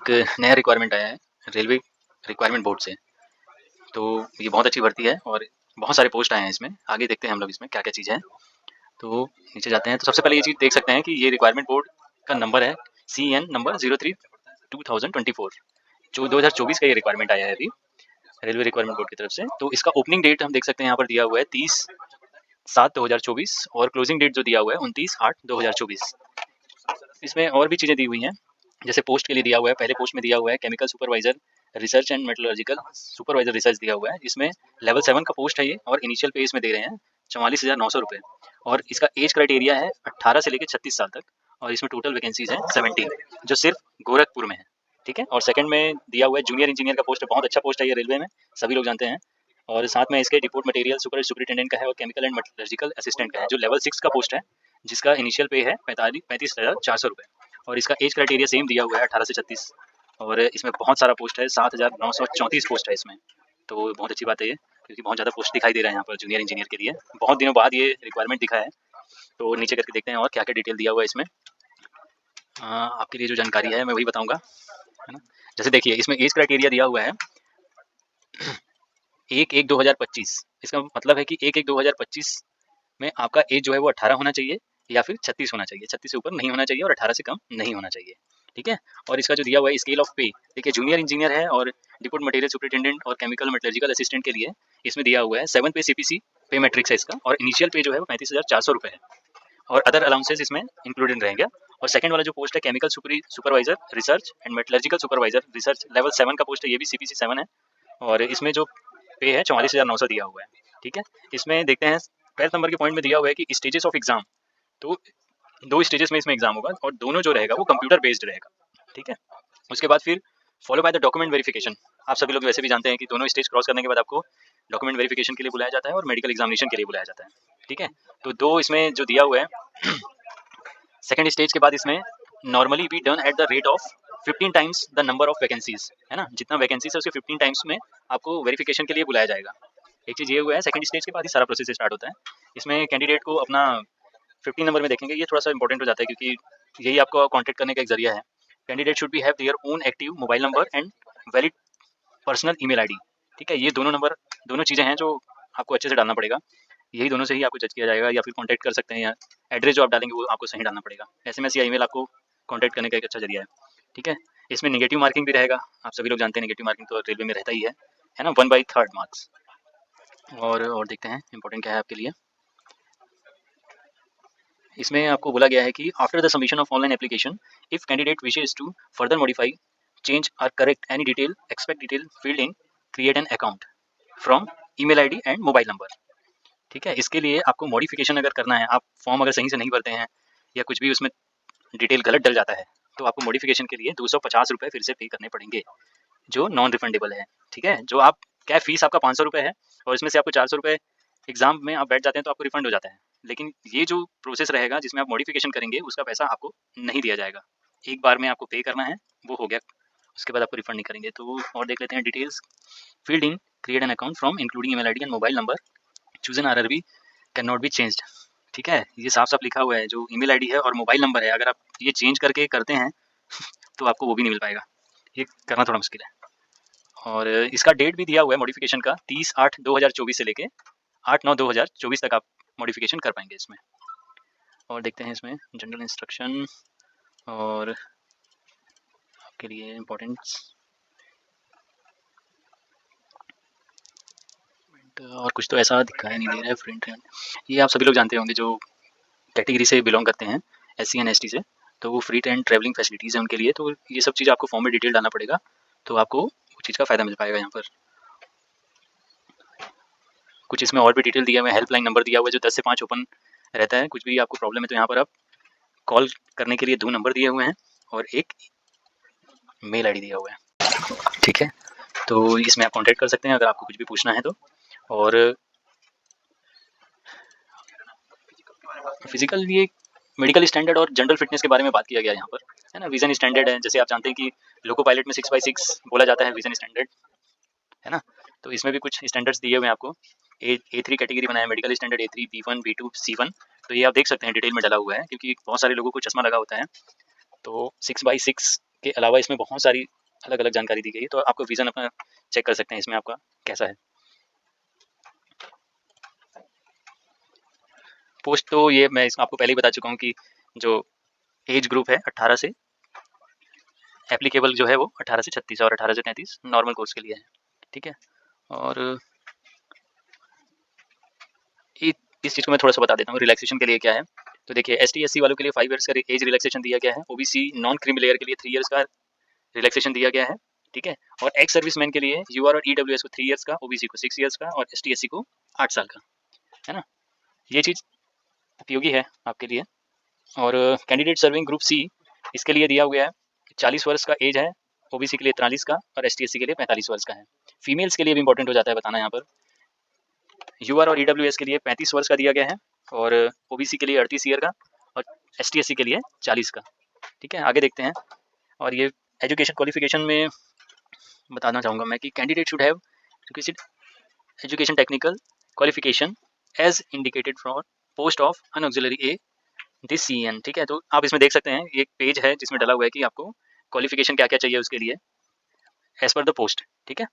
एक नया रिक्वायरमेंट आया है रेलवे रिक्वायरमेंट बोर्ड से, तो ये बहुत अच्छी भर्ती है और बहुत सारे पोस्ट आए हैं इसमें। आगे देखते हैं हम लोग इसमें क्या क्या चीज़ है। तो नीचे जाते हैं तो सबसे पहले ये चीज़ देख सकते हैं कि ये रिक्वायरमेंट बोर्ड का नंबर है CN नंबर 03/2024, जो 2024 का ये रिक्वायरमेंट आया है अभी रेलवे रिक्वायरमेंट बोर्ड की तरफ से। तो इसका ओपनिंग डेट हम देख सकते हैं यहाँ पर दिया हुआ है 30/7/2024 और क्लोजिंग डेट जो दिया हुआ है 29/8/2024। इसमें और भी चीज़ें दी हुई हैं, जैसे पोस्ट के लिए दिया हुआ है, पहले पोस्ट में दिया हुआ है chemical supervisor research and metallurgical supervisor research दिया हुआ है। इसमें लेवल 7 का पोस्ट है ये और इनिशियल पे इसमें दे रहे हैं 44,900 रुपये और इसका एज क्राइटेरिया है 18 से लेकर 36 साल तक और इसमें टोटल वैकेंसीज हैं 70 जो सिर्फ गोरखपुर में है। ठीक है, और सेकंड में दिया हुआ है जूनियर इंजीनियर का पोस्ट है, बहुत अच्छा पोस्ट है ये रेलवे में, सभी लोग जानते हैं। और साथ में इसके रिपोर्ट मटेरियल सुपरिटेंडेंट का है और केमिकल एंड मेटलर्जिकल असिस्टेंट का है, जो लेवल 6 का पोस्ट है, जिसका इनिशियल पे है 35,400 रुपये और इसका एज क्राइटेरिया सेम दिया हुआ है 18 से 36 और इसमें बहुत सारा पोस्ट है, 7,934 पोस्ट है इसमें। तो बहुत अच्छी बात है ये, क्योंकि बहुत ज़्यादा पोस्ट दिखाई दे रहा है यहाँ पर जूनियर इंजीनियर के लिए, बहुत दिनों बाद ये रिक्वायरमेंट दिखा है। तो नीचे करके देखते हैं और क्या क्या डिटेल दिया हुआ है इसमें। आपके लिए जो जानकारी है मैं वही बताऊँगा, है ना। जैसे देखिए इसमें एज क्राइटेरिया दिया हुआ है 1/1/2025, इसका मतलब है कि 1/1/2025 में आपका एज जो है वो 18 होना चाहिए या फिर 36 होना चाहिए, 36 से ऊपर नहीं होना चाहिए और 18 से कम नहीं होना चाहिए। ठीक है, और इसका जो दिया हुआ है स्केल ऑफ पे, देखिए जूनियर इंजीनियर है और डिपोर्ट मटेरियल सुपरिटेंडेंट और केमिकल मेटलर्जिकल असिस्टेंट के लिए इसमें दिया हुआ है 7 पे CPC पे मैट्रिक्स है इसका और इनिशियल पे जो है वो 35,400 रुपये है और अदर अलाउंसेस इसमें इंक्लूडेड रहेंगे। और सेकंड वाला जो पोस्ट है chemical supervisor research and metallurgical supervisor research level 7 का पोस्ट है, ये भी CPC 7 है और इसमें जो पे है 44,900 दिया हुआ है। ठीक है, इसमें देखते हैं 12 नंबर के पॉइंट में दिया हुआ है कि स्टेजेस ऑफ एग्जाम, तो 2 स्टेजेस में इसमें एग्जाम होगा और दोनों जो रहेगा वो कंप्यूटर बेस्ड रहेगा। ठीक है, उसके बाद फिर follow by the document verification. आप सभी लोग वैसे भी जानते हैं कि दोनों स्टेज क्रॉस करने के बाद आपको डॉक्यूमेंट वेरिफिकेशन के लिए बुलाया जाता है और मेडिकल एग्जामिनेशन के लिए बुलाया जाता है। ठीक है, तो दो इसमें जो दिया हुआ है सेकंड स्टेज के बाद इसमें normally be done at the rate of 15 times the number of vacancies, है ना, जितना वैकेंसीज है उसके 15 टाइम्स में आपको वेरिफिकेशन के लिए बुलाया जाएगा। एक चीज़ ये हुआ है, सेकंड स्टेज के बाद ही सारा प्रोसेस स्टार्ट होता है। इसमें कैंडिडेट को अपना 15 नंबर में देखेंगे, ये थोड़ा सा इंपॉर्टेंट हो जाता है क्योंकि यही आपको कॉन्टैक्ट करने का एक जरिया है। Candidate should be have their own active mobile number and valid personal email ID. ठीक है, ये दोनों चीज़ें हैं जो आपको अच्छे से डालना पड़ेगा, यही दोनों से ही आपको जज किया जाएगा या फिर कॉन्टैक्ट कर सकते हैं या एड्रेस जो आप डालेंगे वो आपको सही डालना पड़ेगा। SMS या ईमेल आपको कॉन्टैक्ट करने का एक अच्छा जरिया है। ठीक है, इसमें नेगेटिव मार्किंग भी रहेगा, आप सभी लोग जानते हैं नेगेटिव मार्किंग तो रेलवे में रहता ही है ना, 1/3 मार्क्स। और देखते हैं इंपॉर्टेंट क्या है आपके लिए। इसमें आपको बोला गया है कि after the submission of online application if candidate wishes to further modify change और correct any detail expect detail field in create an account from email ID and mobile number. ठीक है, इसके लिए आपको मॉडिफिकेशन अगर करना है, आप फॉर्म अगर सही से नहीं भरते हैं या कुछ भी उसमें डिटेल गलत डल जाता है तो आपको मॉडिफिकेशन के लिए 250 रुपये फिर से पे करने पड़ेंगे, जो नॉन रिफंडेबल है। ठीक है, जो आप क्या फीस आपका 500 रुपये है और इसमें से आपको 400 रुपये एग्जाम में आप बैठ जाते हैं तो आपको रिफंड हो जाता है, लेकिन ये जो प्रोसेस रहेगा जिसमें आप मॉडिफिकेशन करेंगे उसका पैसा आपको नहीं दिया जाएगा, एक बार में आपको पे करना है, वो हो गया, उसके बाद आपको रिफंड नहीं करेंगे। तो और देख लेते हैं details. Field in create an account from including email ID and mobile number, choose an RRB can not be changed. ठीक है, ये साफ साफ लिखा हुआ है, जो ईमेल आईडी है और मोबाइल नंबर है अगर आप ये चेंज करके करते हैं तो आपको वो भी नहीं मिल पाएगा, ये करना थोड़ा मुश्किल है। और इसका डेट भी दिया हुआ है मॉडिफिकेशन का 30/8/2024 से लेके 8/9/2024 तक आप मॉडिफिकेशन कर पाएंगे इसमें। और देखते हैं इसमें जनरल इंस्ट्रक्शन और आपके लिए इम्पोर्टेंट्स और कुछ तो ऐसा दिखाई नहीं दे रहा है। फ्रंट एंड ये आप सभी लोग जानते होंगे जो कैटेगरी से बिलोंग करते हैं SC एंड ST से, तो वो फ्री एंड ट्रैवलिंग फैसिलिटीज़ है उनके लिए, तो ये सब चीज़ आपको फॉर्म में डिटेल डालना पड़ेगा, तो आपको वो चीज़ का फ़ायदा मिल पाएगा यहाँ पर। कुछ इसमें और भी डिटेल दिया हुआ है, हेल्पलाइन नंबर दिया हुआ है जो 10 से 5 ओपन रहता है, कुछ भी आपको प्रॉब्लम है तो यहाँ पर आप कॉल करने के लिए 2 नंबर दिए हुए हैं और एक मेल आईडी दिया हुआ है। ठीक है, तो इसमें आप कॉन्टैक्ट कर सकते हैं अगर आपको कुछ भी पूछना है तो। और फिजिकल ये मेडिकल स्टैंडर्ड और जनरल फिटनेस के बारे में बात किया गया यहाँ पर, है ना। विजन स्टैंडर्ड है, जैसे आप जानते हैं कि लोको पायलट में 6/6 बोला जाता है विजन स्टैंडर्ड, है ना, तो इसमें भी कुछ स्टैंडर्ड्स दिए हुए हैं आपको। A3 कैटेगरी बनाया है, medical standard A3 B1 B2 C1, तो ये आप देख सकते हैं डिटेल में डला हुआ है क्योंकि बहुत सारे लोगों को चश्मा लगा होता है, तो 6/6 के अलावा इसमें बहुत सारी अलग अलग जानकारी दी गई है, तो आपको विजन अपना चेक कर सकते हैं इसमें आपका कैसा है। पोस्ट तो ये मैं आपको पहले ही बता चुका हूँ कि जो एज ग्रुप है 18 से एप्लीकेबल जो है वो 18 से 36 और 18 से 33 नॉर्मल कोर्स के लिए है, ठीक है। और इस चीज़ को मैं थोड़ा सा बता देता हूँ रिलैक्सेशन के लिए क्या है। तो देखिए ST SC वालों के लिए 5 ईयर्स का एज रिलैक्सेशन दिया गया है, OBC नॉन क्रीमी लेयर के लिए 3 ईयर्स का रिलैक्सेशन दिया गया है, ठीक है। और एक्स सर्विसमैन के लिए UR और EWS को 3 ईयर्स का, OBC को 6 ईयर्स का और ST SC को 8 साल का, है ना। ये चीज़ उपयोगी है आपके लिए। और कैंडिडेट सर्विंग ग्रुप C इसके लिए दिया हुआ है 40 वर्ष का एज है, OBC के लिए 43 का और ST SC के लिए 45 वर्ष का है। फीमेल्स के लिए भी इंपॉर्टेंट हो जाता है बताना यहाँ पर। UR और EWS के लिए 35 वर्ष का दिया गया है और OBC के लिए 38 ईयर का और ST SC के लिए 40 का, ठीक है। आगे देखते हैं। और ये एजुकेशन क्वालिफिकेशन में बताना चाहूँगा मैं कि candidate should have education technical qualification as indicated for post of an auxiliary a this CN, ठीक है। तो आप इसमें देख सकते हैं ये एक पेज है जिसमें डला हुआ है कि आपको क्वालिफिकेशन क्या क्या चाहिए उसके लिए एज पर द पोस्ट, ठीक है।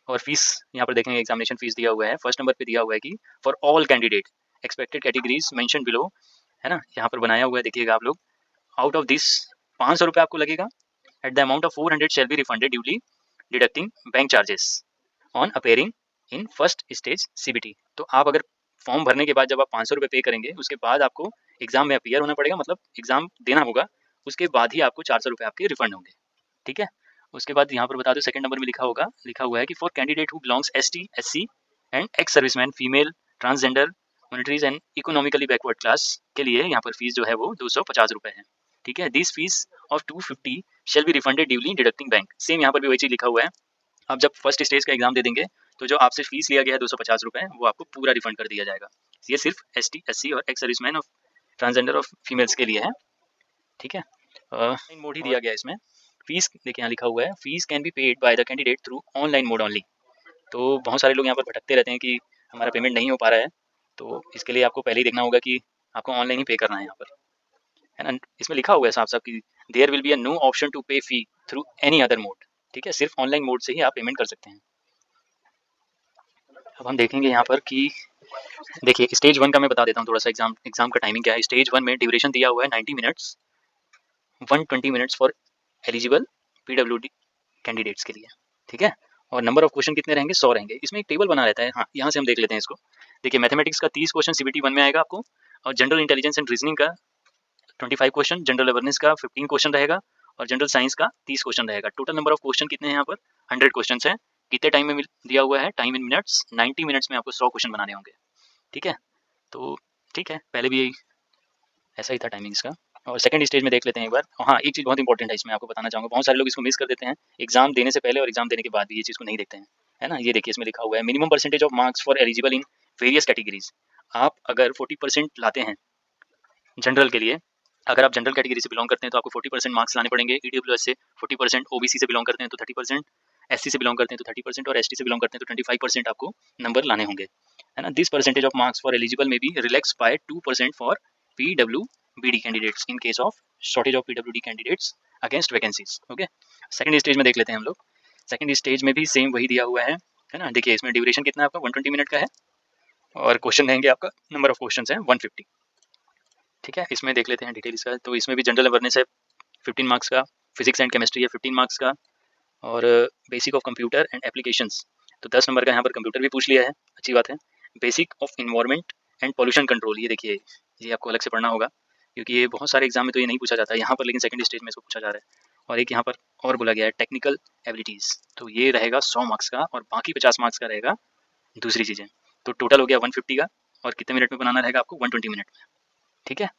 और फीस यहाँ पर देखेंगे, एग्जामिनेशन फीस दिया हुआ है। फर्स्ट नंबर पे दिया हुआ है कि for all candidate expected categories mention below, है ना। यहाँ पर बनाया हुआ है, देखिएगा आप लोग। आउट ऑफ दिस 500 रुपये आपको लगेगा। At the amount of 400 shall be refunded duly deducting bank charges on appearing in first stage CBT। तो आप अगर फॉर्म भरने के बाद जब आप 500 रुपये पे करेंगे उसके बाद आपको एग्जाम में अपीयर होना पड़ेगा, मतलब एग्जाम देना होगा, उसके बाद ही आपको 400 रुपये आपके रिफंड होंगे, ठीक है। उसके बाद यहाँ पर बता दो सेकंड नंबर में लिखा हुआ है कि for candidate who belongs ST SC and ex serviceman female transgender militaries and economically backward class के लिए यहाँ पर फीस जो है वो 250 रुपये है, ठीक है। This fees of 250 shall be refunded duly deducting bank. Same यहाँ पर भी वही चीज़ लिखा हुआ है। आप जब फर्स्ट स्टेज का एग्जाम दे देंगे तो जो आपसे फीस लिया गया है 250 रुपये वो आपको पूरा रिफंड कर दिया जाएगा। ये सिर्फ ST SC और ex serviceman of transgender of females के लिए है, ठीक है। मोड ही दिया गया है इसमें। फीस देखिए यहाँ लिखा हुआ है fees can be paid by the candidate through online mode only. तो बहुत सारे लोग यहाँ पर भटकते रहते हैं कि हमारा पेमेंट नहीं हो पा रहा है, तो इसके लिए आपको पहले ही देखना होगा कि आपको ऑनलाइन ही पे करना है यहाँ पर, है ना। इसमें लिखा हुआ है साफ साफ कि there will be a no option to pay fee through any other mode, ठीक है। सिर्फ ऑनलाइन मोड से ही आप पेमेंट कर सकते हैं। अब हम देखेंगे यहाँ पर कि देखिए स्टेज 1 का मैं बता देता हूँ थोड़ा सा। एग्जाम का टाइमिंग क्या है। स्टेज 1 में ड्यूरेशन दिया हुआ है 90 minutes, 120 minutes for eligible PWD candidates के लिए, ठीक है। और नंबर ऑफ क्वेश्चन कितने रहेंगे, 100 रहेंगे। इसमें एक टेबल बना रहता है, हाँ यहाँ से हम देख लेते हैं इसको। देखिए मैथमेटिक्स का 30 क्वेश्चन CBT 1 में आएगा आपको, और जनरल इंटेलिजेंस एंड रीजनिंग का 25 क्वेश्चन, जनरल अवेयरनेस का 15 क्वेश्चन रहेगा और जनरल साइंस का 30 क्वेश्चन रहेगा। टोटल नंबर ऑफ क्वेश्चन कितने हैं यहाँ पर, 100 क्वेश्चन हैं। कितने टाइम में दिया हुआ है, टाइम इन मिनट्स, 90 मिनट्स में आपको 100 क्वेश्चन बनाने होंगे, ठीक है। तो ठीक है, पहले भी ऐसा ही था टाइमिंग्स का। और सेकंड स्टेज में देख लेते हैं एक बार। हाँ एक चीज़ बहुत इंपॉर्टेंट है इसमें आपको बताना चाहूँगा, बहुत सारे लोग इसको मिस कर देते हैं एग्जाम देने से पहले और एग्जाम देने के बाद भी ये चीज़ को नहीं देखते हैं, है ना। ये देखिए इसमें लिखा हुआ है minimum percentage of marks for eligible in various categories. आप अगर 40% लाते हैं जनरल के लिए, अगर आप जनरल कैटेगरी से बिलोंग करते हैं तो आपको 40% मार्क्स लाने पड़ेंगे। EWS से 40%, OBC से बिलोंग करते हैं तो 30%, SC से बिलोंग करते हैं तो 30% और ST से बिलोंग करते हैं तो 25% आपको नंबर लाने होंगे, है ना। This percentage of marks for eligible may be relax by 2% for PWBD candidates in case of shortage of PWD candidates against vacancies, okay. Second stage में देख लेते हैं हम लोग। सेकंड स्टेज में भी सेम वही दिया हुआ है ना। देखिए इसमें ड्यूरेशन कितना है आपका, 120 मिनट का है और क्वेश्चन रहेंगे आपका, नंबर ऑफ क्वेश्चन है 150, ठीक है। इसमें देख लेते हैं डिटेल इसका। तो इसमें भी जनरल अवेयरनेस है 15 मार्क्स का, फिजिक्स एंड केमिस्ट्री है 15 मार्क्स का, और basic of computer and applications तो 10 नंबर का यहाँ पर कंप्यूटर भी पूछ लिया है, अच्छी बात है। Basic of environment and pollution control, ये देखिए ये आपको अलग से पढ़ना होगा क्योंकि ये बहुत सारे एग्जाम में तो ये नहीं पूछा जाता है यहाँ पर, लेकिन सेकंड स्टेज में इसको पूछा जा रहा है। और एक यहाँ पर और बोला गया है टेक्निकल एबिलिटीज़, तो ये रहेगा 100 मार्क्स का और बाकी 50 मार्क्स का रहेगा दूसरी चीज़ें। तो टोटल हो गया 150 का, और कितने मिनट में बनाना रहेगा आपको, 120 मिनट में, ठीक है।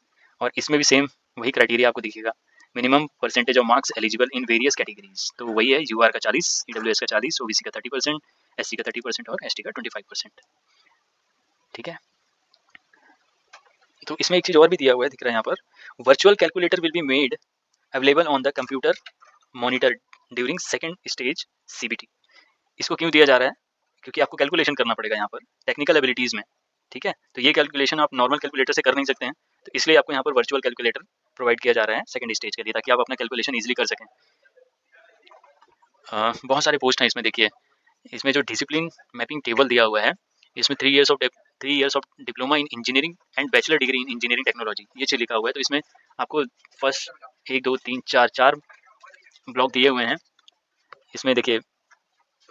और इसमें भी सेम वही क्राइटेरिया आपको दिखेगा, minimum percentage of marks eligible in various categories. तो वही है UR का 40, EWS का 40, OBC का 30%, SC का 30% और ST का 25%, ठीक है। तो इसमें एक चीज़ और भी दिया हुआ है, दिख रहा है यहाँ पर, virtual calculator will be made available on the computer monitor during second stage CBT। इसको क्यों दिया जा रहा है, क्योंकि आपको कैलकुलेशन करना पड़ेगा यहाँ पर टेक्निकल एबिलिटीज़ में, ठीक है। तो ये कैलकुलेशन आप नॉर्मल कैलकुलेटर से कर नहीं सकते हैं, तो इसलिए आपको यहाँ पर वर्चुअल कैलकुलेटर प्रोवाइड किया जा रहा है सेकंड स्टेज के लिए, ताकि आप अपना कैलकुलेशन ईजिली कर सकें। बहुत सारे पोस्ट हैं इसमें। देखिए इसमें जो डिसिप्लिन मैपिंग टेबल दिया हुआ है, इसमें 3 years of diploma in engineering and bachelor degree in engineering technology, ये चीज़ लिखा हुआ है। तो इसमें आपको फर्स्ट 1 2 3 4 ब्लॉक दिए हुए हैं। इसमें देखिए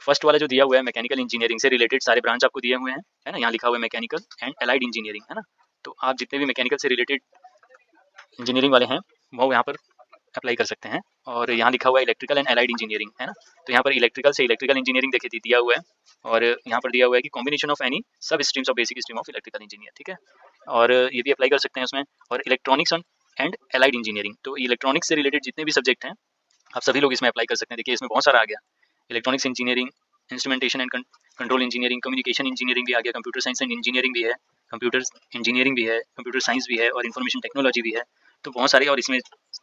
फर्स्ट वाला जो दिया हुआ है मैकेनिकल इंजीनियरिंग से रिलेटेड सारे ब्रांच आपको दिए हुए हैं, है ना। यहाँ लिखा हुआ है मैकेनिकल एंड एलाइड इंजीनियरिंग, है ना। तो आप जितने भी मैकेनिकल से रिलेटेड इंजीनियरिंग वाले हैं वो यहाँ पर अप्लाई कर सकते हैं। और यहाँ लिखा हुआ है इलेक्ट्रिकल एंड एलाइड इंजीनियरिंग, है ना। तो यहाँ पर इलेक्ट्रिकल से इलेक्ट्रिकल इंजीनियरिंग देखिए दिया हुआ है। और यहाँ पर दिया हुआ है कि कॉम्बिनेशन ऑफ एनी सब streams of basic stream of electrical engineer, ठीक है। और ये भी अप्लाई कर सकते हैं उसमें। और इलेक्ट्रॉनिक्स एंड एलाइड इंजीनियरिंग, तो इलेक्ट्रॉनिक्स से रिलेटेड जितने भी सब्जेक्ट हैं आप सभी लोग इसमें अप्लाई कर सकते हैं। देखिए इसमें बहुत सारा आ गया, electronics engineering, instrumentation and control engineering, communication engineering भी आ गया, कंप्यूटर साइंस एंड इंजीनियरिंग भी है, कंप्यूटर इंजीनियरिंग भी है, कंप्यूटर साइंस भी है और इन्फॉर्मेशन टेक्नोलॉजी भी है। तो बहुत सारे। और इसमें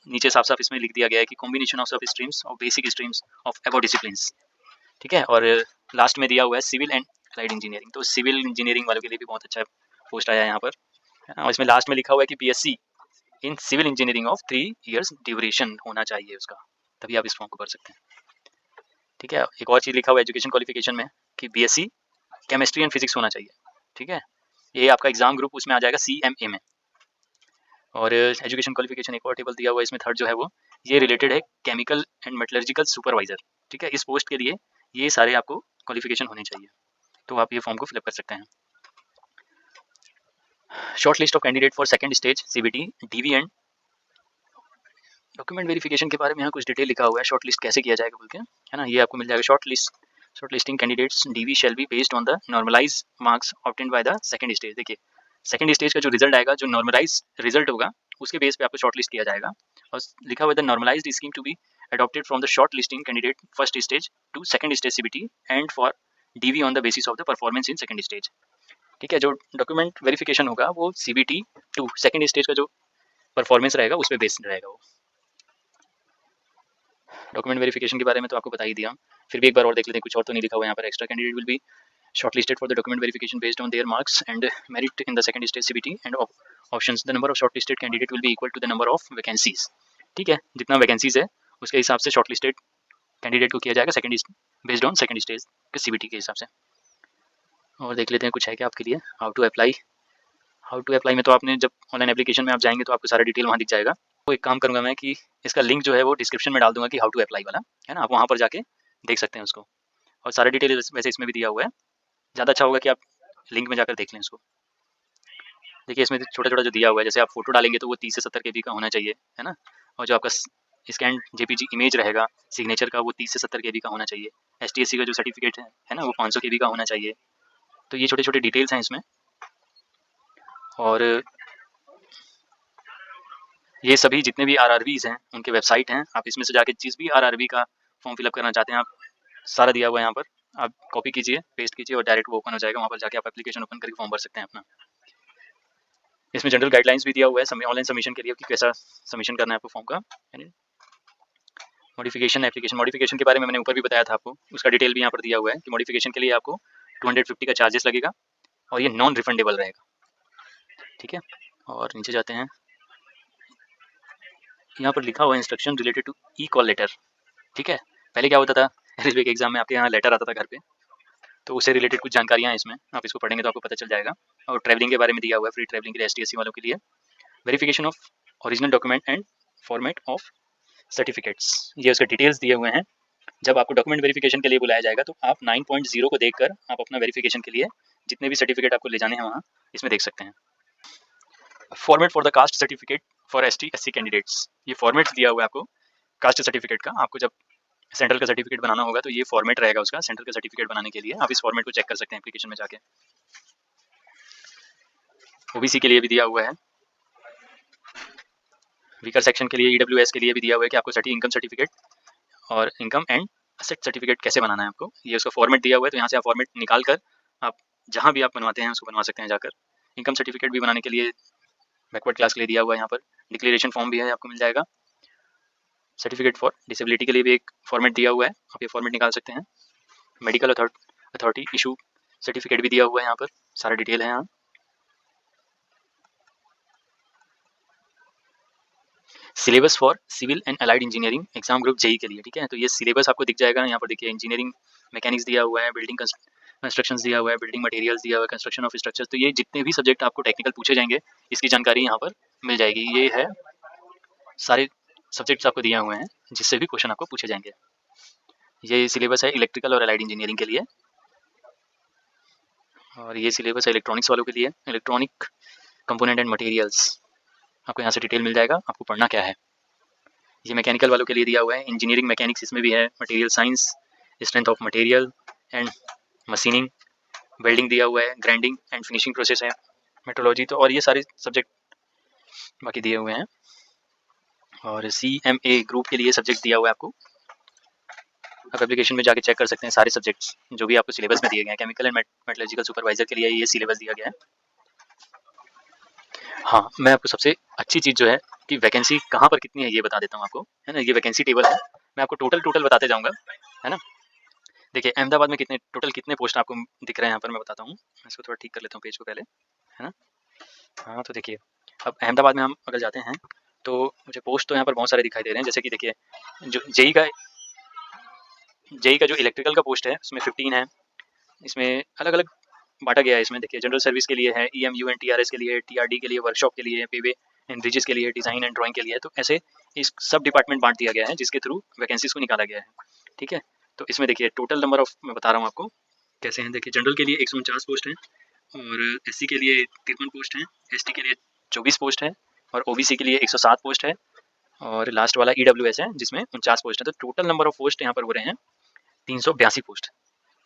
नीचे साफ साफ इसमें लिख दिया गया है कि कॉम्बिनेशन ऑफ सब streams of basic streams of above disciplines, ठीक है। और लास्ट में दिया हुआ है सिविल एंड अप्लाइड इंजीनियरिंग, तो सिविल इंजीनियरिंग वालों के लिए भी बहुत अच्छा पोस्ट आया है यहाँ पर। और इसमें लास्ट में लिखा हुआ है कि BSc in civil engineering of 3 years duration होना चाहिए उसका, तभी आप इस फॉर्म को भर सकते हैं, ठीक है। एक और चीज़ लिखा हुआ है एजुकेशन क्वालिफिकेशन में कि बीएससी केमिस्ट्री एंड फिजिक्स होना चाहिए, ठीक है। ये आपका एग्जाम ग्रुप उसमें आ जाएगा CMA में। और एजुकेशन क्वालिफिकेशन एक और टेबल दिया हुआ है इसमें, थर्ड जो है वो ये रिलेटेड है केमिकल एंड मेटलर्जिकल सुपरवाइजर, ठीक है। इस पोस्ट के लिए ये सारे आपको क्वालिफिकेशन होने चाहिए, तो आप ये फॉर्म को फिलअप कर सकते हैं। Short list of candidate for second stage CBT DV and document verification के बारे में यहाँ कुछ डिटेल लिखा हुआ है, शॉर्ट लिस्ट कैसे किया जाएगा बोल के, है ना। ये आपको मिल जाएगा। Shortlisting candidates DV shall be based on the normalize marks obtained by the second stage. देखिए सेकंड स्टेज का जो रिजल्ट आएगा, जो नॉर्मलाइज रिजल्ट होगा उसके बेस पे आपको शॉर्ट लिस्ट किया जाएगा। और लिखा हुआ है the normalized scheme to be adopted from the short listing candidate first stage to second stage CBT and for DV on the basis of the performance in second stage, ठीक है। जो document verification होगा वो CBT to second stage का जो performance रहेगा उस पर बेस्ड रहेगा वो। डॉक्यूमेंट वेरिफिकेशन के बारे में तो आपको बता ही दिया, फिर भी एक बार और देख लेते हैं, कुछ और तो नहीं लिखा हुआ यहाँ पर। Extra candidate will be shortlisted for the document verification based on their marks and merit in the second stage CBT and options. The number of shortlisted candidate will be equal to the number of vacancies, ठीक है। जितना vacancies है उसके हिसाब से shortlisted candidate को किया जाएगा second based on second stage के CBT के हिसाब से। और देख लेते हैं कुछ है क्या आपके लिए। हाउ टू अप्लाई में तो आपने जब ऑनलाइन एप्लीकेशन में आप जाएंगे तो आपको सारा डिटेल वहाँ दिख जाएगा। तो एक काम करूँगा मैं कि इसका लिंक जो है वो डिस्क्रिप्शन में डाल दूंगा कि हाउ टू अप्लाई वाला, है ना। आप वहाँ पर जाके देख सकते हैं उसको, और सारा डिटेल वैसे इसमें भी दिया हुआ है। ज़्यादा अच्छा होगा कि आप लिंक में जाकर देख लें इसको। देखिए इसमें छोटा छोटा जो दिया हुआ है, जैसे आप फोटो डालेंगे तो वो 30 से 70 KB का होना चाहिए, है ना। और जो आपका स्कैन JPG इमेज रहेगा सिग्नेचर का वो 30 से 70 KB का होना चाहिए। STSC का जो सर्टिफिकेट है ना वो 500 KB का होना चाहिए। तो ये छोटे छोटे डिटेल्स हैं इसमें। और ये सभी जितने भी RRBs हैं उनके वेबसाइट हैं, आप इसमें से जाके जिस भी RRB का फॉर्म फिलअप करना चाहते हैं आप सारा दिया हुआ है यहाँ पर, आप कॉपी कीजिए, पेस्ट कीजिए और डायरेक्ट वो ओपन हो जाएगा। वहाँ पर जाके आप एप्लीकेशन ओपन करके फॉर्म भर सकते हैं अपना। इसमें जनरल गाइडलाइंस भी दिया हुआ है ऑनलाइन सबमिशन के लिए कि कैसा सबमिशन करना है आपको फॉर्म का। मॉडिफिकेशन एप्लीकेशन मॉडिफिकेशन के बारे में मैंने ऊपर भी बताया था आपको, उसका डिटेल भी यहाँ पर दिया हुआ है कि मॉडिफिकेशन के लिए आपको 250 का चार्जेस लगेगा और ये नॉन रिफंडेबल रहेगा, ठीक है। और नीचे जाते हैं, यहाँ पर लिखा हुआ है instruction related to e call letter, ठीक है। पहले क्या होता था रेलवे के एग्जाम में आपके यहाँ लेटर आता था घर पे, तो उससे रिलेटेड कुछ जानकारियाँ हैं इसमें, आप इसको पढ़ेंगे तो आपको पता चल जाएगा। और ट्रैवलिंग के बारे में दिया हुआ है, फ्री ट्रैवलिंग के लिए STSC वालों के लिए। Verification of original document and format of certificates, ये उसके डिटेल्स दिए हुए हैं। जब आपको डॉक्यूमेंट वेरिफिकेशन के लिए बुलाया जाएगा तो आप 9.0 को देखकर आप अपना वेरिफिकेशन के लिए जितने भी सर्टिफिकेट आपको ले जाने हैं वहाँ इसमें देख सकते हैं। Format for the caste certificate for ST/SC candidates, ये फॉर्मेट दिया हुआ है आपको कास्ट सर्टिफिकेट का। आपको जब सेंट्रल का सर्टिफिकेट बनाना होगा तो ये फॉर्मेट रहेगा उसका, सेंट्रल का सर्टिफिकेट बनाने के लिए आप इस फॉर्मेट को चेक कर सकते हैं एप्लीकेशन में जाके। OBC के लिए भी दिया हुआ है, वीकर सेक्शन के लिए EWS के लिए भी दिया हुआ है कि आपको इनकम सर्टिफिकेट और इनकम एंड असेट सर्टिफिकेट कैसे बनाना है आपको, ये उसका फॉर्मेट दिया हुआ है। तो यहाँ से आप फॉर्मेट निकाल कर आप जहाँ भी आप बनवाते हैं उसको बनवा सकते हैं जाकर। इनकम सर्टिफिकेट भी बनाने के लिए बैकवर्ड क्लास के लिए दिया हुआ है यहाँ पर। डिक्लेरेशन फॉर्म भी है, आपको मिल जाएगा। सर्टिफिकेट फॉर डिसेबिलिटी के लिए भी एक फॉर्मेट दिया हुआ है, आप ये फॉर्मेट निकाल सकते हैं। मेडिकल अथॉरिटी इशू सर्टिफिकेट भी दिया हुआ है यहाँ पर, सारा डिटेल है यहाँ। Syllabus for civil and allied engineering exam group JE के लिए, ठीक है। तो ये सिलेबस आपको दिख जाएगा यहाँ पर, देखिए इंजीनियरिंग मैकेनिक्स दिया हुआ है, बिल्डिंग कंस्ट्रक्शंस दिया हुआ है, बिल्डिंग मटेरियल्स दिया हुआ है, कंस्ट्रक्शन ऑफ स्ट्रक्चर्स। तो ये जितने भी सब्जेक्ट आपको टेक्निकल पूछे जाएंगे इसकी जानकारी यहाँ पर मिल जाएगी। ये है सारे सब्जेक्ट्स आपको दिए हुए हैं जिससे भी क्वेश्चन आपको पूछे जाएंगे। ये सिलेबस है इलेक्ट्रिकल और अलाइड इंजीनियरिंग के लिए, और ये सिलेबस है इलेक्ट्रॉनिक्स वालों के लिए, इलेक्ट्रॉनिक कंपोनेंट एंड मटेरियल्स। आपको यहाँ से डिटेल मिल जाएगा आपको पढ़ना क्या है। ये मैकेनिकल वालों के लिए दिया हुआ है, इंजीनियरिंग मैकेनिक्स इसमें भी है, material science, strength of material and machining, welding दिया हुआ है, ग्राइंडिंग एंड फिनिशिंग प्रोसेस है, मेट्रोलॉजी। तो और ये सारे सब्जेक्ट बाकी दिए हुए हैं। और CMA ग्रुप के लिए सब्जेक्ट दिया हुआ है आपको, आप एप्लीकेशन में जाके चेक कर सकते हैं सारे सब्जेक्ट्स जो भी आपको सिलेबस में दिए गए हैं। केमिकल एंड मेटलर्जिकल सुपरवाइजर के लिए ये सिलेबस दिया गया है। हाँ, मैं आपको सबसे अच्छी चीज़ जो है कि वैकेंसी कहाँ पर कितनी है ये बता देता हूँ आपको, है ना। ये वैकेंसी टेबल है, मैं आपको टोटल बताते जाऊँगा, है ना। देखिए अहमदाबाद में कितने पोस्ट आपको दिख रहे हैं यहाँ पर मैं बताता हूँ। मैं इसको थोड़ा ठीक कर लेता हूँ पेज को पहले, है ना। हाँ तो देखिए अब अहमदाबाद में हम अगर जाते हैं तो मुझे पोस्ट तो यहाँ पर बहुत सारे दिखाई दे रहे हैं। जैसे कि देखिए जो जेई का जो इलेक्ट्रिकल का पोस्ट है उसमें 15 है। इसमें अलग अलग बांटा गया है। इसमें देखिए जनरल सर्विस के लिए है, EMU एंड TRS के लिए, TRD के लिए, वर्कशॉप के लिए, पेवे एंड ब्रिजेस के लिए, डिज़ाइन एंड ड्राइंग के लिए। तो ऐसे इस सब डिपार्टमेंट बांट दिया गया है जिसके थ्रू वैकेंसीज को निकाला गया है, ठीक है। तो इसमें देखिए टोटल नंबर ऑफ मैं बता रहा हूँ आपको कैसे हैं। देखिए जनरल के लिए 149 पोस्ट हैं, और SC के लिए 53 पोस्ट हैं, ST के लिए 24 पोस्ट है, और OBC के लिए 107 पोस्ट है, और लास्ट वाला EWS है जिसमें 49 पोस्ट है। तो टोटल नंबर ऑफ पोस्ट यहाँ पर हो रहे हैं 382 पोस्ट,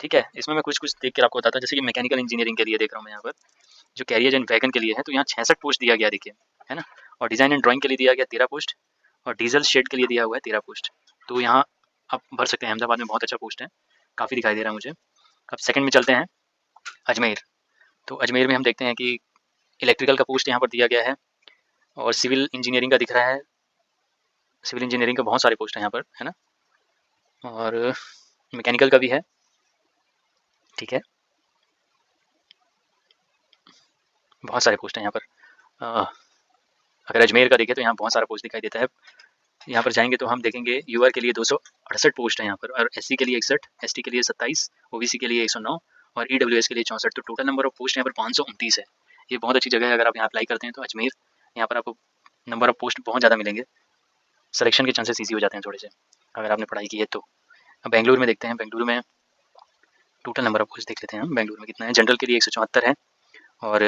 ठीक है। इसमें मैं कुछ देख कर आपको बताता हूँ। जैसे कि मैकेनिकल इंजीनियरिंग के लिए देख रहा हूँ मैं यहाँ पर जो कैरियर एंड वैगन के लिए है, तो यहाँ 66 पोस्ट दिया गया देखिए, है ना। और डिज़ाइन एंड ड्राइंग के लिए दिया गया 13 पोस्ट, और डीजल शेड के लिए दिया हुआ है 13 पोस्ट। तो यहाँ आप भर सकते हैं। अहमदाबाद में बहुत अच्छा पोस्ट है, काफ़ी दिखाई दे रहा है मुझे। अब सेकंड में चलते हैं अजमेर। तो अजमेर में हम देखते हैं कि इलेक्ट्रिकल का पोस्ट यहाँ पर दिया गया है, और सिविल इंजीनियरिंग का दिख रहा है। सिविल इंजीनियरिंग का बहुत सारे पोस्ट हैं यहाँ पर, है ना, और मैकेनिकल का भी है, ठीक है। बहुत सारे पोस्ट हैं यहाँ पर। अगर अजमेर का देखें तो यहाँ बहुत सारा पोस्ट दिखाई देता है। यहाँ पर जाएंगे तो हम देखेंगे यूआर के लिए 268 पोस्ट है यहाँ पर, और SC के लिए 61, ST के लिए 27, OBC के लिए 109, और EWS के लिए 64। तो टोटल नंबर ऑफ पोस्ट यहाँ पर 529 है। ये बहुत अच्छी जगह है, अगर आप यहाँ अप्लाई करते हैं तो अजमेर, यहाँ पर आपको नंबर ऑफ पोस्ट बहुत ज़्यादा मिलेंगे, सिलेक्शन के चांसेस ईजी हो जाते हैं थोड़े से अगर आपने पढ़ाई की है तो। अब बेंगलुरु में देखते हैं, बेंगलुरु में टोटल नंबर ऑफ पोस्ट देख लेते हैं हम बेंगलुरु में कितना है। जनरल के लिए 174 है, और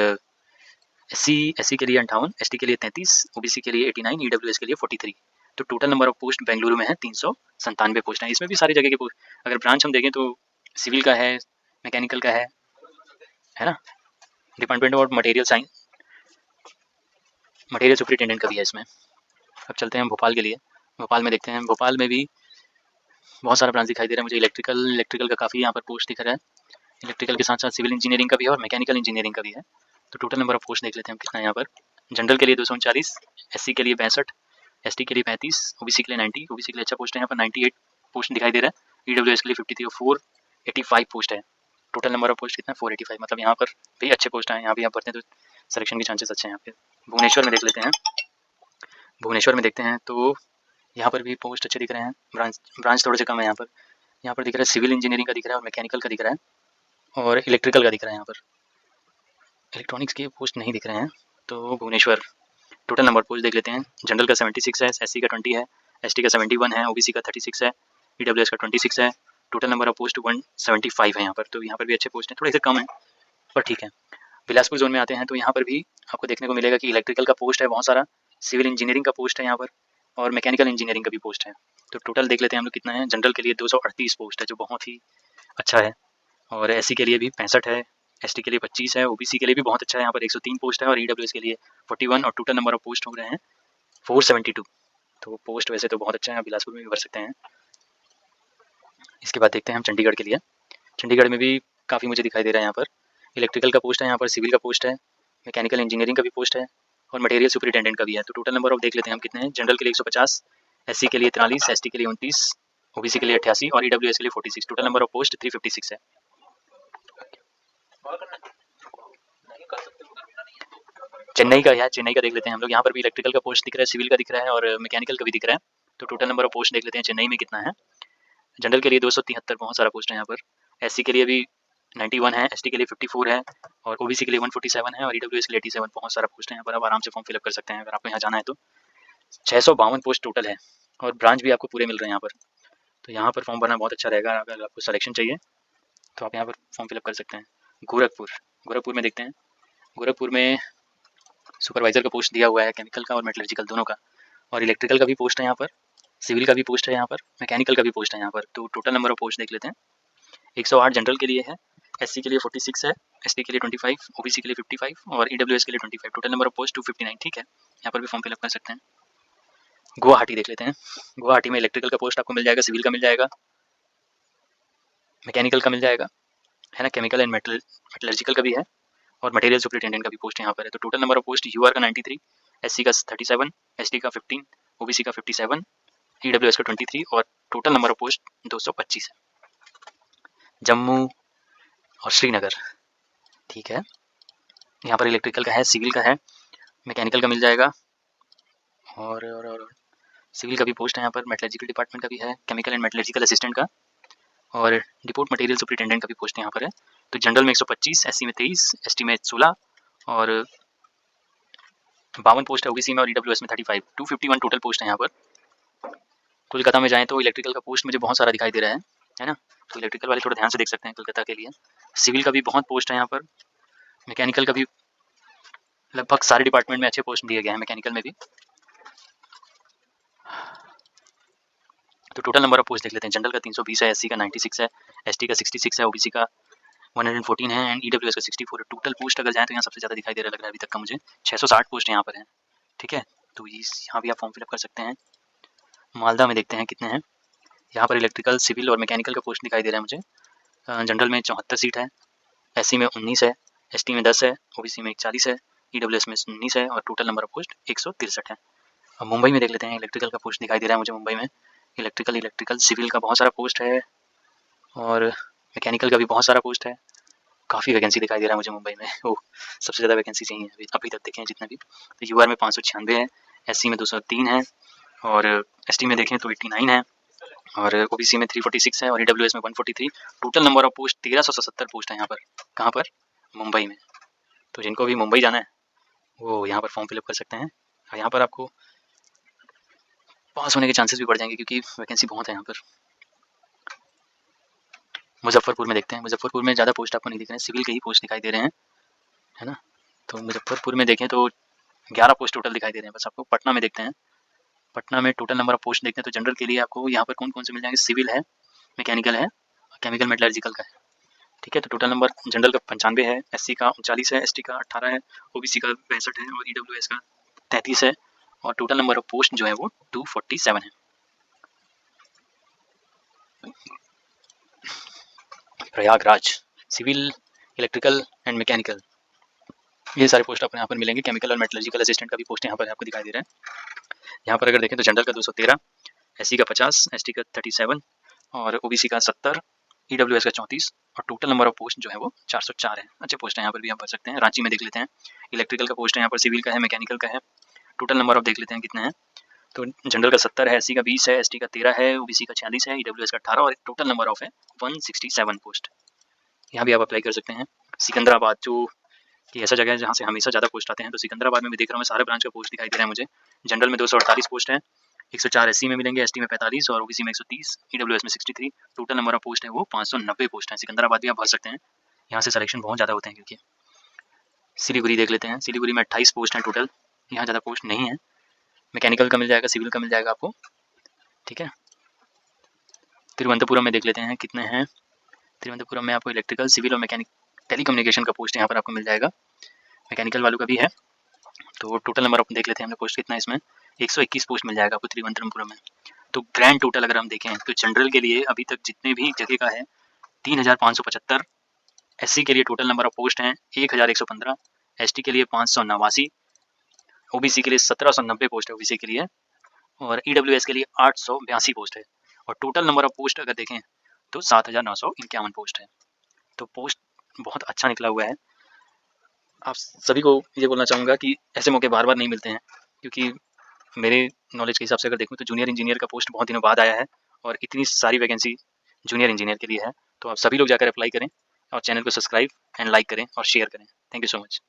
SC के लिए 58, ST के लिए 33, OBC के लिए 89, EWS के लिए 43। तो total number of post Bengaluru में है 397 पोस्ट हैं। इसमें भी सारी जगह के पोस्ट, अगर ब्रांच हम देखें तो सिविल का है, मैकेनिकल का है ना, department of material science, material superintendent का भी है इसमें। अब चलते हैं भोपाल के लिए। भोपाल में देखते हैं, भोपाल में भी बहुत सारा ब्रांच दिखाई दे रहा है मुझे। इलेक्ट्रिकल का काफ़ी यहाँ पर पोस्ट दिख रहा है। इलेक्ट्रिकल के साथ साथ सिविल इंजीनियरिंग का भी है, और मैकेनिकल इंजीनियरिंग का भी है। तो टोटल नंबर ऑफ पोस्ट देख लेते हैं हम कितना है यहाँ पर। जनरल के लिए 239, SC के लिए 65, ST के लिए 35, OBC के लिए 90, OBC के लिए अच्छा पोस्ट है यहाँ पर 98 पोस्ट दिखाई दे रहा है। EWS के लिए 53 और 485 पोस्ट है। टोटल नंबर ऑफ पोस्ट कितना है 485, मतलब यहाँ पर भी अच्छे पोस्ट हैं, यहाँ भी आप पढ़ते हैं तो सिलेक्शन के चांसेस अच्छे हैं यहाँ पे। भुवनेश्वर में देख लेते हैं, भुवनेश्वर में देखते हैं तो यहाँ पर भी पोस्ट अच्छे दिख रहे हैं। ब्रांच थोड़े से कम है यहाँ पर दिख रहा है सिविल इंजीनियरिंग का दिख रहा है, और मैकेनिकल का दिख रहा है, और इलेक्ट्रिकल का दिख रहा है। यहाँ पर इलेक्ट्रॉनिक्स के पोस्ट नहीं दिख रहे हैं। तो भुवनेश्वर टोटल नंबर पोस्ट देख लेते हैं। जनरल का 76 है, SC का 20 है, ST का 71 है, OBC का 36 है, EWS का 26 है। टोटल नंबर ऑफ पोस्ट 175 है यहाँ पर। तो यहाँ पर भी अच्छे पोस्ट हैं, थोड़े से कम है पर ठीक है। बिलासपुर जोन में आते हैं तो यहाँ पर भी आपको देखने को मिलेगा कि इलेक्ट्रिकल का पोस्ट है बहुत सारा, सिविल इंजीनियरिंग का पोस्ट है यहाँ पर, और मैकेनिकल इंजीनियरिंग का भी पोस्ट है। तो टोटल देख लेते हैं हम लोग कितना है। जनरल के लिए 238 पोस्ट है जो बहुत ही अच्छा है, और SC के लिए भी 65 है, ST के लिए 25 है, OBC के लिए भी बहुत अच्छा है, यहाँ पर 103 पोस्ट है, और EWS के लिए 41, और टोटल नंबर ऑफ पोस्ट हो रहे हैं 472। तो पोस्ट वैसे तो बहुत अच्छा है, बिलासपुर में भी भर सकते हैं। इसके बाद देखते हैं हम चंडीगढ़ के लिए। चंडीगढ़ में भी काफ़ी मुझे दिखाई दे रहा है यहाँ पर। इलेक्ट्रिकल का पोस्ट है यहाँ पर, सिविल का पोस्ट है, मैकेनिकल इंजीनियरिंग का भी पोस्ट है, और मटेरियल सुपरिटेंडेंट का भी है। तो टोटल नंबर ऑफ देख लेते हैं हम कितने हैं। जनरल के लिए 150, SC के लिए 43, ST के लिए 29, OBC के लिए 88, और EWS के लिए 46। टोटल नंबर ऑफ पोस्ट 356 है। चेन्नई का है, चेन्नई का देख लेते हैं हम लोग। यहाँ पर भी इलेक्ट्रिकल का पोस्ट दिख रहा है, सिविल का दिख रहा है और मैकेनिकल का भी दिख रहा है। तो टोटल नंबर ऑफ पोस्ट देख लेते हैं चेन्नई में कितना है। जनरल के लिए 273 बहुत सारा पोस्ट है यहाँ पर। एससी के लिए भी 91 है, एसटी के लिए 54 है और ओबीसी के लिए 147 है और ईडब्ल्यूएस के लिए 87 बहुत सारा पोस्ट है यहाँ पर। आप आराम से फॉर्म फिलअप कर सकते हैं अगर आपको यहाँ जाना है तो। 652 पोस्ट टोटल है और ब्रांच भी आपको पूरे मिल रहे हैं यहाँ पर। तो यहाँ पर फॉर्म भरना बहुत अच्छा रहेगा। अगर आपको सिलेक्शन चाहिए तो आप यहाँ पर फॉर्म फिलअप कर सकते हैं। गोरखपुर में देखते हैं। गोरखपुर में सुपरवाइजर का पोस्ट दिया हुआ है, केमिकल का और मेटलर्जिकल दोनों का, और इलेक्ट्रिकल का भी पोस्ट है यहाँ पर, सिविल का भी पोस्ट है यहाँ पर, मैकेनिकल का भी पोस्ट है यहाँ पर। तो टोटल नंबर ऑफ पोस्ट देख लेते हैं। 108 जनरल के लिए है, एससी के लिए 46 है, एसटी के लिए 25, ओबीसी के लिए 55 और ईडब्ल्यूएस के लिए 25। Total number of post 259। ठीक है, यहाँ पर भी फॉर्म फिलअप कर सकते हैं। गुवाहाटी देख लेते हैं। गुवाहाटी में इलेक्ट्रिकल का पोस्ट आपको मिल जाएगा, सिविल का मिल जाएगा, मैकेनिकल का मिल जाएगा, है ना, केमिकल एंड मेटलर्जिकल का भी है और मटेरियल सुपरिटेंडेंट का भी पोस्ट यहाँ पर है। तो total number of post UR का 93, एससी का 37, एसटी का 15, ओबीसी का 57, ईडब्ल्यूएस का 23 और टोटल नंबर ऑफ पोस्ट 225 है। जम्मू और श्रीनगर, ठीक है, यहाँ पर इलेक्ट्रिकल का है, सिविल का है, मैकेनिकल का मिल जाएगा और सिविल का भी पोस्ट है यहाँ पर, मेटलर्जिकल डिपार्टमेंट का भी है, केमिकल एंड मेटलर्जिकल असिस्टेंट का और डिपोट मटेरियल सुपरिटेंडेंट का भी पोस्ट यहाँ पर है। तो जनरल में 125, एससी में 23, एसटी में 16 और 52 पोस्ट है ओबीसी में और ईडब्ल्यूएस में 35। 251 टोटल पोस्ट है यहाँ पर। कोलकाता में जाएँ तो इलेक्ट्रिकल का पोस्ट मुझे बहुत सारा दिखाई दे रहा है ना। तो इलेक्ट्रिकल वाले थोड़ा ध्यान से देख सकते हैं कोलकाता के लिए। सिविल का भी बहुत पोस्ट है यहाँ पर, मैकेनिकल का भी लगभग सारे डिपार्टमेंट में अच्छे पोस्ट दिए गए हैं, मैकेनिकल में भी। तो टोटल नंबर ऑफ पोस्ट देख लेते हैं। जनरल का 320 है, एससी का 96 है, एसटी का 66 है, ओबीसी का 114 है एंड ईडब्ल्यूएस का 64 है। टोटल पोस्ट अगर जाए तो यहाँ सबसे ज़्यादा दिखाई दे रहा लग रहा है अभी तक का मुझे, 660 पोस्ट यहाँ पर है। ठीक है, तो यहाँ भी आप फॉर्म फिलअप कर सकते हैं। मालदा में देखते हैं कितने हैं। यहाँ पर इलेक्ट्रिकल, सिविल और मैकेनिकल का पोस्ट दिखाई दे रहा है मुझे। जनरल में 74 सीट है, एससी में 19 है, एसटी में 10 है, ओबीसी में 41 है, ईडब्ल्यूएस में 19 है और टोटल नंबर ऑफ पोस्ट 163 है। अब मुंबई में देख लेते हैं। इलेक्ट्रिकल का पोस्ट दिखाई दे रहा है मुझे मुंबई में। इलेक्ट्रिकल सिविल का बहुत सारा पोस्ट है और मैकेनिकल का भी बहुत सारा पोस्ट है। काफ़ी वैकेंसी दिखाई दे रहा है मुझे मुंबई में। ओह, सबसे ज़्यादा वैकेंसी चाहिए अभी तक देखें जितने भी। तो यूआर में 596 है, एससी में 203 है और एसटी में देखें तो 89 है और ओबीसी में 346 है और ईडब्ल्यूएस में 143। Total number of post 1377 post है यहाँ पर। कहाँ पर? मुंबई में। तो जिनको भी मुंबई जाना है वो यहाँ पर फॉर्म फिलअप कर सकते हैं और यहाँ पर आपको पास होने के चांसेस भी बढ़ जाएंगे क्योंकि वैकेंसी बहुत है यहाँ पर। मुजफ्फरपुर में देखते हैं। मुजफ्फरपुर में ज़्यादा पोस्ट आपको नहीं दिख रहे हैं, सिविल के ही पोस्ट दिखाई दे रहे हैं, है ना। तो मुजफ्फरपुर में देखें तो 11 पोस्ट टोटल दिखाई दे रहे हैं बस आपको। पटना में देखते हैं। पटना में टोटल नंबर ऑफ पोस्ट देखते हैं तो जनरल के लिए आपको यहाँ पर कौन कौन से मिल जाएंगे, सिविल है, मैकेनिकल है, केमिकल मेटलर्जिकल का है। ठीक है, तो टोटल नंबर जनरल का 95 है, एससी का 39 है, एसटी का 18 है, ओबीसी का 65 है और ईडब्ल्यूएस का 33 है और टोटल नंबर ऑफ पोस्ट जो है वो 247 है। Prayagraj, civil, electrical and mechanical, ये सारे पोस्ट आपको यहाँ पर मिलेंगे। केमिकल और मेटलर्जिकल असिस्टेंट का भी पोस्ट यहाँ पर आपको दिखाई दे रहा है। यहाँ पर अगर देखें तो जनरल का 213, एससी का 50, एसटी का 37 और ओबीसी का 70, ईडब्ल्यूएस का 34 और टोटल नंबर ऑफ पोस्ट जो है वो 404 है। अच्छे पोस्ट है यहाँ पर भी आप भर सकते हैं। रांची में देख लेते हैं। इलेक्ट्रिकल का पोस्ट है यहाँ पर, सिविल का है, मैकेनिकल का है। टोटल नंबर ऑफ देख लेते हैं कितने हैं। तो जनरल का 70 है, एससी का 20 है, एसटी का 13 है, ओबीसी का 46 है, ईडब्ल्यूएस का 18 और टोटल नंबर ऑफ है 167 पोस्ट। यहाँ भी आप अप्लाई कर सकते हैं। सिकंदराबाद, जो कि ऐसा जगह है जहाँ से हमेशा ज़्यादा पोस्ट आते हैं, तो सिकंदराबाद में भी देख रहा हूँ मैं सारे ब्रांच का पोस्ट दिखाई दे रहा है मुझे। जनरल में 248 पोस्ट है, 104 एससी में मिलेंगे, एसटी में 45 और ओबीसी में 130, ईडब्ल्यूएस में 63। टोटल नंबर ऑफ पोस्ट है वो 590 पोस्ट है। सिकंदराबाद भी आप भर सकते हैं, यहाँ से सिलेक्शन बहुत ज़्यादा होते हैं। क्योंकि सिलीगुड़ी देख लेते हैं। सिलीगुड़ी में 28 पोस्ट हैं टोटल, यहाँ ज़्यादा पोस्ट नहीं है। मैकेनिकल का मिल जाएगा, सिविल का मिल जाएगा आपको। ठीक है, तिरुवनंतपुरम में देख लेते हैं कितने हैं। तिरुवनंतपुरम में आपको इलेक्ट्रिकल, सिविल और मैकेनिक टेलीकम्युनिकेशन का पोस्ट यहाँ पर आपको मिल जाएगा। मैकेनिकल वालों का भी है। तो टोटल नंबर ऑफ देख लेते हैं हम लोग पोस्ट कितना है इसमें। 121 पोस्ट मिल जाएगा आपको तिरुवनंतपुरम में। तो ग्रैंड टोटल अगर हम देखें तो जनरल के लिए अभी तक जितने भी जगह का है 3575, एससी के लिए टोटल नंबर ऑफ पोस्ट हैं 1115, एसटी के लिए 589, ओबीसी के लिए 1790 पोस्ट है ओबीसी के लिए और ईडब्ल्यूएस के लिए 882 पोस्ट है और टोटल नंबर ऑफ पोस्ट अगर देखें तो 7951 पोस्ट है। तो पोस्ट बहुत अच्छा निकला हुआ है। आप सभी को ये बोलना चाहूँगा कि ऐसे मौके बार-बार नहीं मिलते हैं, क्योंकि मेरे नॉलेज के हिसाब से अगर देखूँ तो जूनियर इंजीनियर का पोस्ट बहुत दिनों बाद आया है और इतनी सारी वैकेंसी जूनियर इंजीनियर के लिए है। तो आप सभी लोग जाकर अप्लाई करें और चैनल को सब्सक्राइब एंड लाइक करें और शेयर करें। Thank you so much.